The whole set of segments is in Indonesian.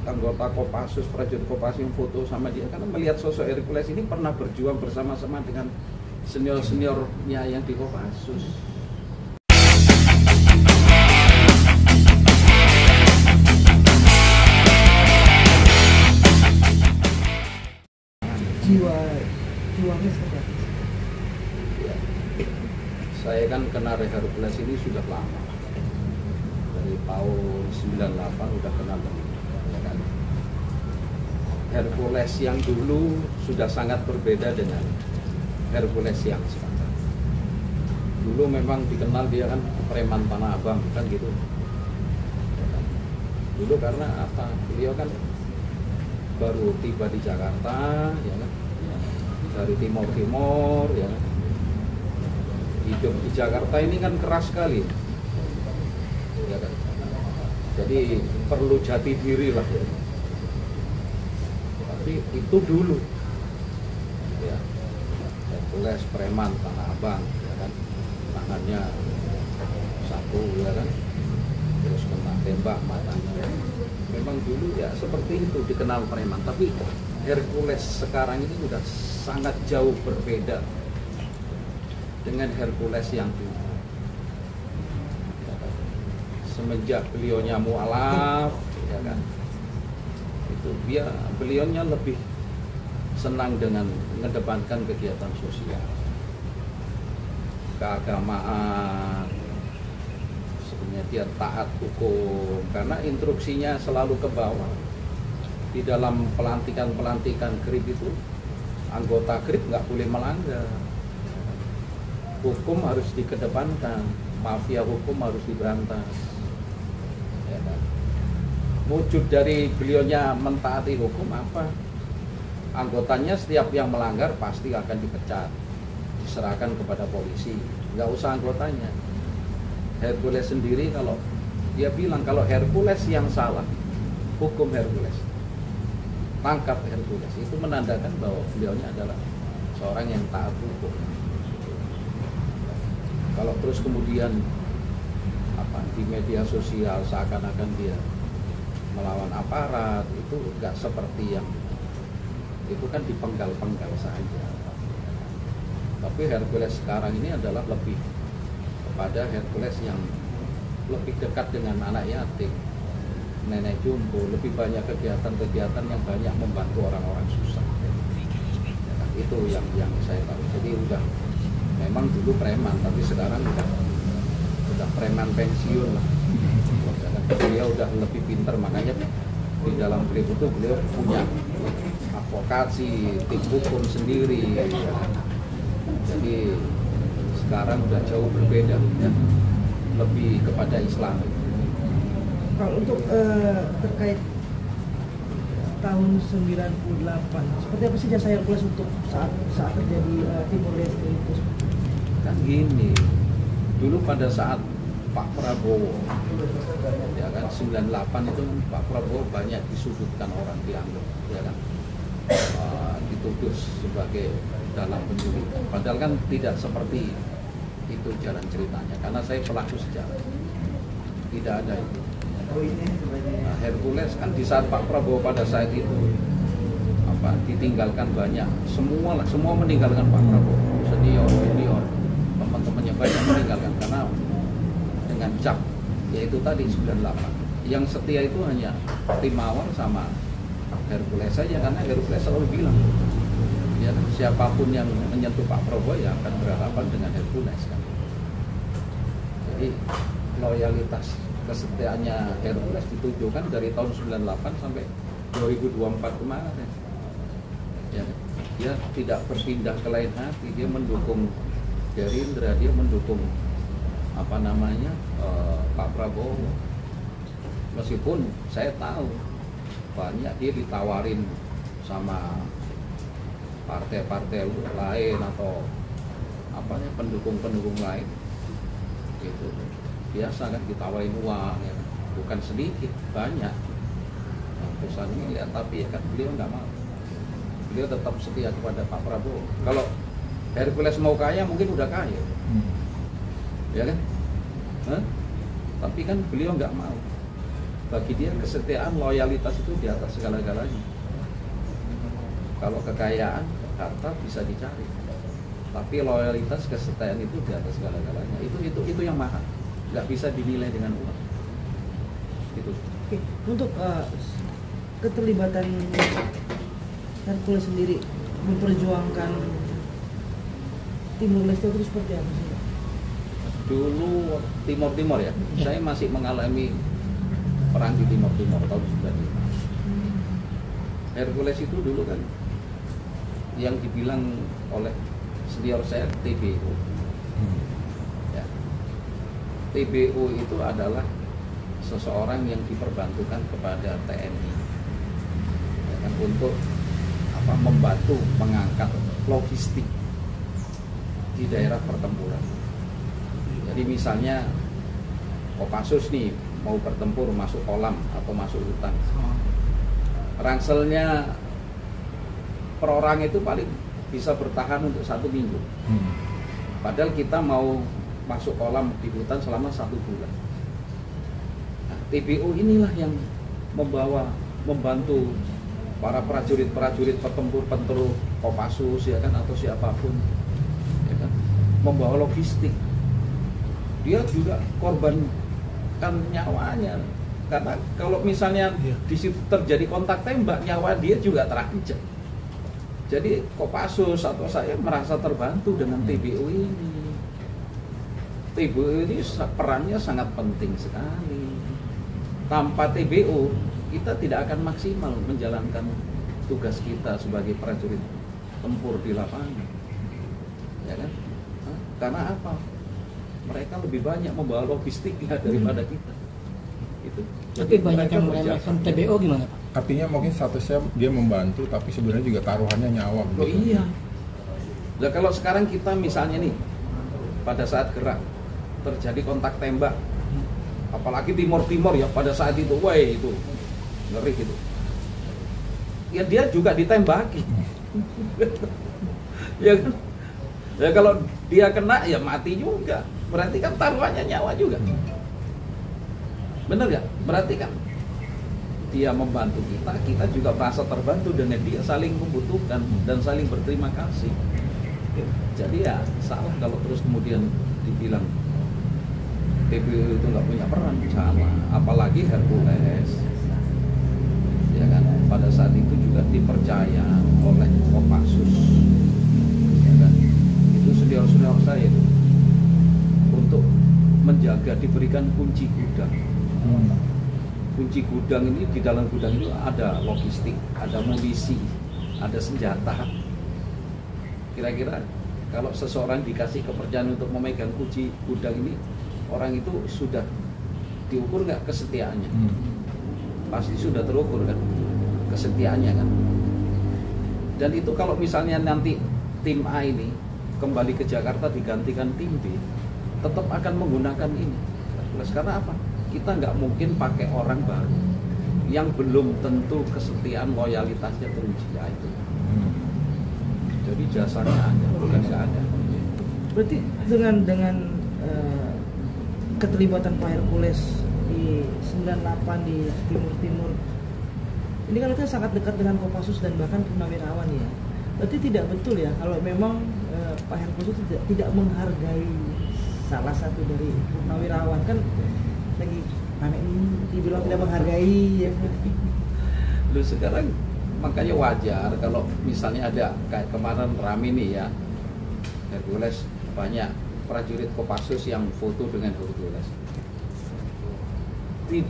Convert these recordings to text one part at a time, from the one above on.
anggota Kopassus, prajurit Kopassus yang foto sama dia, karena melihat sosok Hercules ini pernah berjuang bersama-sama dengan senior-seniornya yang di Kopassus. Juangnya seperti apa? Ya, saya kan kenal Hercules ini sudah lama, dari tahun 98 udah kenal, ya kan. Hercules yang dulu sudah sangat berbeda dengan Hercules yang sekarang. Dulu memang dikenal dia kan preman Tanah Abang, kan gitu. Dulu karena apa? Beliau kan baru tiba di Jakarta, ya kan, dari Timur, ya kan. Hidup di Jakarta ini kan keras sekali, ya kan. Jadi perlu jati diri lah. Tapi itu dulu, ya. Hercules preman Tanah Abang, ya kan. Tangannya satu, ya kan. Terus kena tembak matanya. Memang dulu ya seperti itu dikenal preman, tapi Hercules sekarang ini sudah sangat jauh berbeda dengan Hercules yang dulu. Semenjak beliaunya mualaf, ya kan, itu beliaunya lebih senang dengan mengedepankan kegiatan sosial, keagamaan. Sebenarnya dia taat hukum karena instruksinya selalu ke bawah. Di dalam pelantikan GRIP itu, anggota GRIP nggak boleh melanggar. Hukum harus dikedepankan, mafia hukum harus diberantas. Ya kan? Wujud dari beliaunya mentaati hukum apa? Anggotanya setiap yang melanggar pasti akan dipecat, diserahkan kepada polisi. Nggak usah anggotanya. Hercules sendiri kalau dia bilang kalau Hercules yang salah, hukum Hercules, tangkap Hercules, itu menandakan bahwa beliaunya adalah seorang yang taat hukum. Kalau terus kemudian di media sosial seakan-akan dia melawan aparat, itu nggak seperti yang itu, kan dipenggal-penggal saja. Tapi Hercules sekarang ini adalah lebih kepada Hercules yang lebih dekat dengan anak yatim, nenek jumbo, lebih banyak kegiatan-kegiatan yang banyak membantu orang-orang susah. Itu yang saya tahu. Jadi udah memang dulu preman, tapi sekarang udah preman pensiun lah. Beliau udah lebih pintar, makanya di dalam GRIP itu beliau punya advokasi, tim hukum sendiri. Jadi sekarang udah jauh berbeda, ya. Lebih kepada Islam. Kalau untuk terkait tahun 98, seperti apa sih jasa Hercules untuk saat terjadi Timor Leste itu? Kan gini, dulu pada saat Pak Prabowo, ya kan, 98 itu Pak Prabowo banyak disudutkan orang, dianggap, ya kan, dituduh sebagai dalam penculikan. Padahal kan tidak seperti itu jalan ceritanya, karena saya pelaku sejarah, tidak ada itu. Nah, Hercules kan di saat Pak Prabowo pada saat itu ditinggalkan banyak, semua meninggalkan Pak Prabowo, senior, teman-temannya banyak meninggalkan karena dengan cap, yaitu tadi 98. Yang setia itu hanya Timawar sama Hercules saja, karena Hercules selalu bilang, ya, siapapun yang menyentuh Pak Prabowo ya akan berhadapan dengan Hercules, kan. Jadi loyalitas kesetiaannya Hercules ditunjukkan dari tahun 98 sampai 2024 kemarin. Ya, dia tidak berpindah ke lain hati, dia mendukung Gerindra, dia mendukung Pak Prabowo. Meskipun saya tahu banyak dia ditawarin sama partai-partai lain atau pendukung-pendukung lain, gitu. Biasa kan ditawarin uang, ya. Bukan sedikit, banyak. Perusahaan ini lihat, tapi ya kan beliau nggak mau. Beliau tetap setia kepada Pak Prabowo. Kalau Hercules mau kaya mungkin udah kaya, ya kan? Tapi kan beliau nggak mau. bagi dia kesetiaan, loyalitas itu di atas segala-galanya. Kalau kekayaan, harta bisa dicari, tapi loyalitas, kesetiaan itu di atas segala-galanya. Itu yang mahal, nggak bisa dinilai dengan uang. Itu. Oke, untuk keterlibatan Hercules sendiri memperjuangkan Timur Leste itu seperti apa sih? Dulu Timur ya, saya masih mengalami perang di Timur tahun 95. Hercules itu dulu kan yang dibilang oleh senior saya TBO. Ya. TBO itu adalah seseorang yang diperbantukan kepada TNI, ya kan, untuk membantu mengangkat logistik di daerah pertempuran. Jadi misalnya Kopassus nih mau bertempur masuk kolam atau masuk hutan, rangselnya per orang itu paling bisa bertahan untuk 1 minggu. Padahal kita mau masuk kolam di hutan selama 1 bulan. Nah, TBO inilah yang membantu para prajurit petempur Kopassus ya kan, atau siapapun ya kan, membawa logistik. Dia juga korbankan nyawanya, karena kalau misalnya di situ terjadi kontak tembak, nyawa dia juga terancam. Jadi Kopassus atau saya merasa terbantu dengan TBO ini. TBO ini perannya sangat penting sekali. Tanpa TBO kita tidak akan maksimal menjalankan tugas kita sebagai prajurit tempur di lapangan, ya kan? Karena apa? Mereka lebih banyak membawa logistiknya daripada kita. Itu. Tapi banyak yang meremehkan TBO gimana, Pak? Artinya mungkin statusnya dia membantu, tapi sebenarnya juga taruhannya nyawa. Oh iya. Nah kalau sekarang kita misalnya nih, pada saat gerak terjadi kontak tembak, apalagi Timur ya pada saat itu, wah itu ngeri gitu. Ya dia juga ditembaki. Ya kan? Ya kalau dia kena ya mati juga. Berarti kan taruhannya nyawa juga. Bener gak? Berarti kan dia membantu kita juga merasa terbantu dengan dia, saling membutuhkan dan saling berterima kasih. Jadi ya salah kalau terus kemudian dibilang TBO itu nggak punya peran, salah. Apalagi Hercules, ya kan, pada saat itu juga dipercaya oleh Kopassus, ya kan, itu senior saya itu, untuk menjaga, diberikan kunci gudang. Kunci gudang ini, di dalam gudang itu ada logistik, ada munisi, ada senjata. Kira-kira kalau seseorang dikasih kepercayaan untuk memegang kunci gudang ini, orang itu sudah diukur nggak kesetiaannya? Pasti sudah terukur kan kesetiaannya kan. Dan itu kalau misalnya nanti tim A ini kembali ke Jakarta digantikan tim B, tetap akan menggunakan ini. Karena apa? Kita nggak mungkin pakai orang baru yang belum tentu kesetiaan loyalitasnya teruji, ya itu. Jadi jasanya ada, bukan nggak ada. Berarti dengan keterlibatan Pak Hercules di 98 di Timur, ini kan kita sangat dekat dengan Kopassus dan bahkan Purnawirawan ya. Berarti tidak betul ya kalau memang Pak Hercules tidak menghargai salah satu dari Purnawirawan, kan lagi rame ini dibilang tidak menghargai ya. Lu sekarang makanya wajar kalau misalnya ada kayak kemarin rame nih ya, Hercules, banyak prajurit Kopassus yang foto dengan Hercules.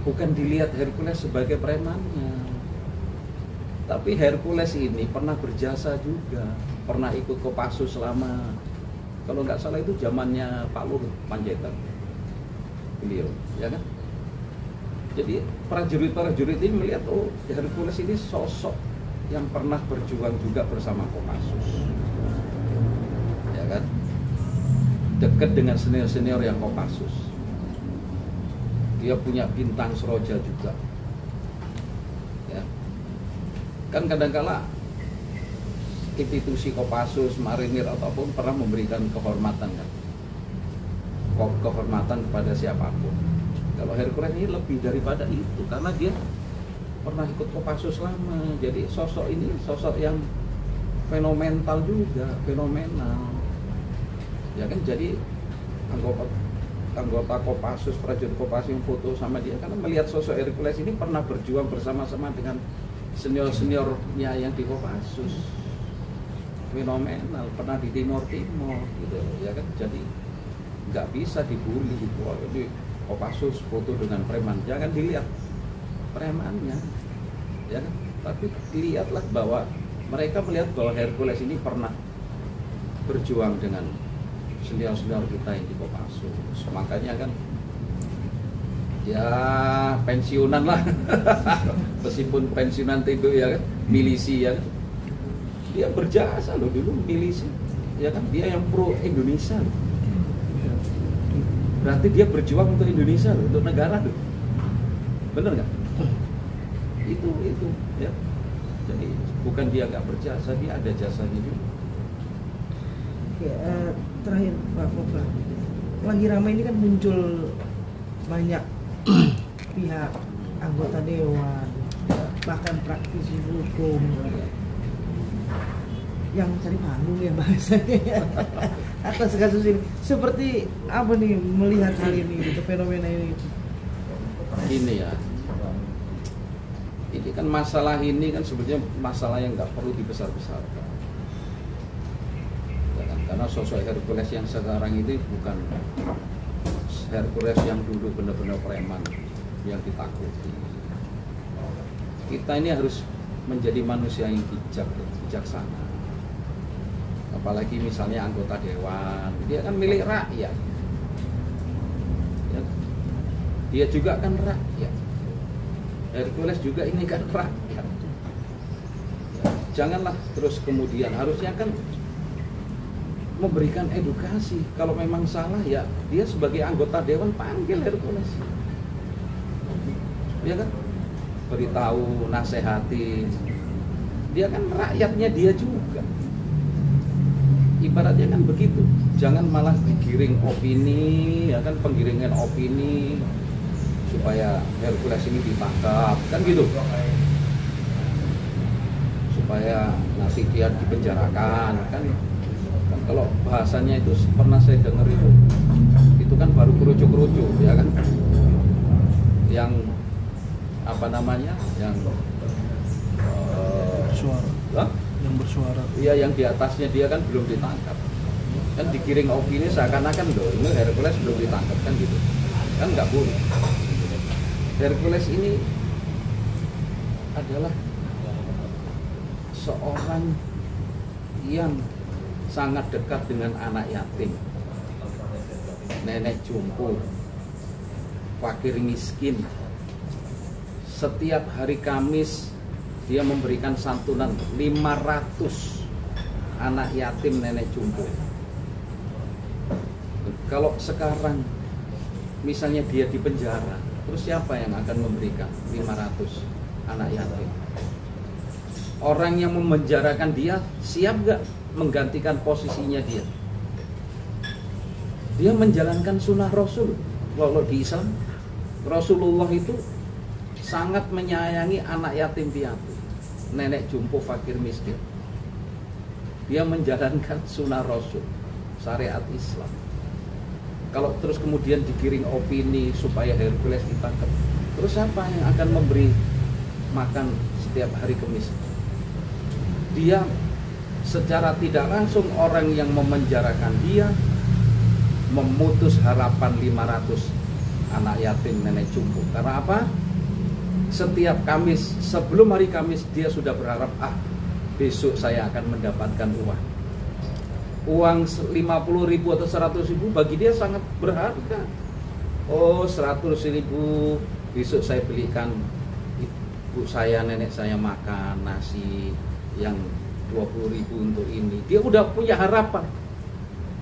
Bukan dilihat Hercules sebagai premannya, tapi Hercules ini pernah berjasa juga, pernah ikut Kopassus selama, kalau nggak salah itu zamannya Pak Luhut Panjaitan, beliau, ya kan? Jadi prajurit-prajurit ini melihat, oh Hercules ini sosok yang pernah berjuang juga bersama Kopassus, ya kan? Dekat dengan senior-senior yang Kopassus. Dia punya bintang Seroja juga, ya. Kan kadangkala institusi Kopassus, marinir ataupun pernah memberikan kehormatan kan, kehormatan kepada siapapun. Kalau Hercules ini lebih daripada itu, karena dia pernah ikut Kopassus lama. Jadi sosok ini sosok yang fenomenal juga, fenomenal. Ya kan, jadi anggota Kopassus, prajurit Kopassus yang foto sama dia karena melihat sosok Hercules ini pernah berjuang bersama-sama dengan senior-seniornya yang di Kopassus. Fenomenal, pernah di Timur gitu ya kan. Jadi nggak bisa dibully. Wah, ini Kopassus foto dengan preman, jangan dilihat premannya ya kan, tapi lihatlah bahwa mereka melihat bahwa Hercules ini pernah berjuang dengan senior-senior kita yang di Kopassus. Makanya kan ya pensiunan lah meskipun pensiunan itu ya kan, milisi ya kan, dia berjasa loh dulu milisi ya kan, dia yang pro Indonesia loh. Berarti dia berjuang untuk Indonesia loh, untuk negara loh, bener nggak? Itu ya. Jadi bukan dia nggak berjasa, dia ada jasanya juga. Oke, terakhir Pak Kopra, lagi ramai ini kan muncul banyak pihak anggota dewan, bahkan praktisi hukum yang cari panggung ya bahasanya atas kasus ini. Seperti apa nih melihat hal ini gitu, fenomena ini? Ini ya, ini kan masalah ini kan sebenarnya masalah yang nggak perlu dibesar-besarkan ya kan? Karena sosok Hercules yang sekarang ini bukan Hercules yang dulu benar-benar preman yang ditakuti. Kita ini harus menjadi manusia yang bijaksana. Apalagi misalnya anggota dewan, dia kan milik rakyat ya. Dia juga kan rakyat. Hercules juga ini kan rakyat ya. Janganlah terus kemudian, harusnya kan memberikan edukasi. Kalau memang salah ya dia sebagai anggota dewan panggil Hercules ya kan, beritahu, nasehati. Dia kan rakyatnya dia juga. Ibaratnya kan begitu, jangan malah digiring opini ya kan, penggiringan opini supaya Hercules ini ditangkap kan gitu, supaya nanti dia dipenjarakan kan kalau bahasanya itu pernah saya dengar itu kan baru kerucu-kerucu ya kan, yang apa namanya, yang Suara. Yang bersuara. Iya, yang di atasnya dia kan belum ditangkap. Kan digiring opini seakan-akan loh ini Hercules belum ditangkap kan gitu. Kan nggak boleh. Hercules ini adalah seorang yang sangat dekat dengan anak yatim, nenek jompo, fakir miskin. Setiap hari Kamis dia memberikan santunan 500 anak yatim, nenek jompo. Kalau sekarang misalnya dia di penjara, terus siapa yang akan memberikan 500 anak yatim? Orang yang memenjarakan dia siap gak menggantikan posisinya dia? Dia menjalankan sunnah Rasul. Kalau di Islam, Rasulullah itu sangat menyayangi anak yatim piatu, nenek jompo, fakir miskin. Dia menjalankan sunnah Rasul, syariat Islam. Kalau terus kemudian digiring opini supaya Hercules ditangkap, terus siapa yang akan memberi makan setiap hari Kamis? Dia secara tidak langsung, orang yang memenjarakan dia memutus harapan 500 anak yatim, nenek jompo. Karena apa? Setiap Kamis, sebelum hari Kamis dia sudah berharap, besok saya akan mendapatkan uang 50.000 atau 100.000 bagi dia sangat berharga. Oh, 100.000 besok saya belikan ibu saya, nenek saya makan nasi yang 20.000 untuk ini. Dia udah punya harapan.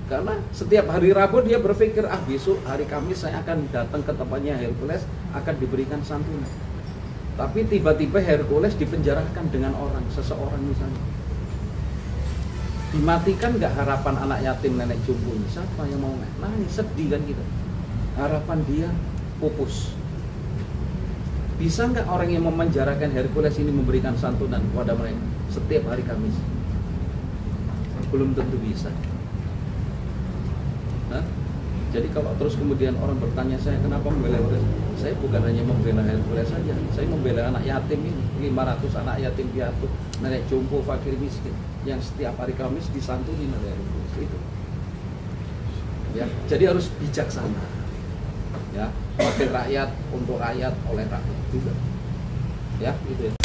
Karena setiap hari Rabu dia berpikir, besok hari Kamis saya akan datang ke tempatnya Hercules, akan diberikan santunan. Tapi tiba-tiba Hercules dipenjarakan dengan seseorang misalnya. Dimatikan nggak harapan anak yatim, nenek jompo? Siapa yang mau nangis, sedih kan gitu. Harapan dia pupus. Bisa nggak orang yang memenjarakan Hercules ini memberikan santunan kepada mereka setiap hari Kamis? Belum tentu bisa. Hah? Jadi kalau terus kemudian orang bertanya saya kenapa membela Hercules, saya bukan hanya membela Hercules saja, saya membela anak yatim ini, 500 anak yatim piatu, nenek jompo, fakir miskin, yang setiap hari Kamis disantuni oleh Hercules itu. Ya, jadi harus bijaksana. Ya, wakil rakyat untuk rakyat oleh rakyat juga. Ya, gitu ya.